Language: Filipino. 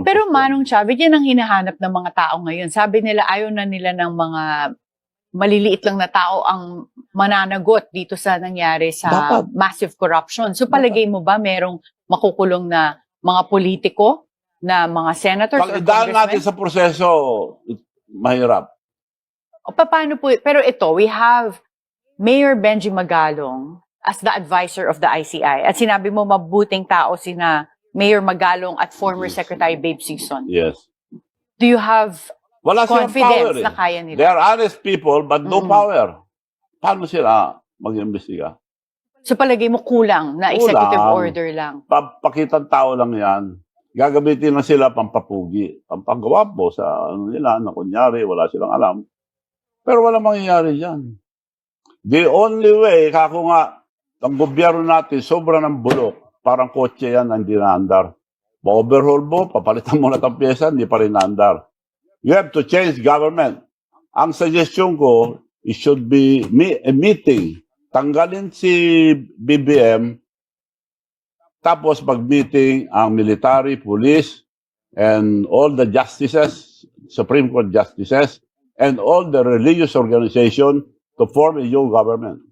Pero Manong Chavit, yan ang hinahanap ng mga tao ngayon. Sabi nila, ayaw na nila ng mga maliliit lang na tao ang mananagot dito sa nangyari sa Dapat. massive corruption. So palagay mo ba merong makukulong na mga politiko, na mga senators or Pag-idaan natin congressmen? sa proseso, mahirap. O paano po? Pero ito, we have Mayor Benji Magalong as the advisor of the ICI. At sinabi mo mabuting tao sina Mayor Magalong at former Secretary Babe Sison. Yes. Do you have Wala silang power confidence eh. na kaya nila? They are honest people but no power. Paano sila mag-imbestiga? So palagay mo kulang na executive Kulang. order lang. Pakitang tao lang yan. Gagamitin na sila pampapugi, pampagawapo sa ano nila na kunyari wala silang alam. Pero wala mangyayari dyan. The only way, kako nga, ang gobyerno natin sobra ng bulok. Parang kotse yan, hindi naandar. Pa-overhaul mo, papalitan mo na ng pyesa, hindi pa rin naandar. You have to change government. Ang suggestion ko, it should be a meeting. Tanggalin si BBM, tapos mag-meeting ang military, police, and all the justices, Supreme Court justices, and all the religious organization to form a new government.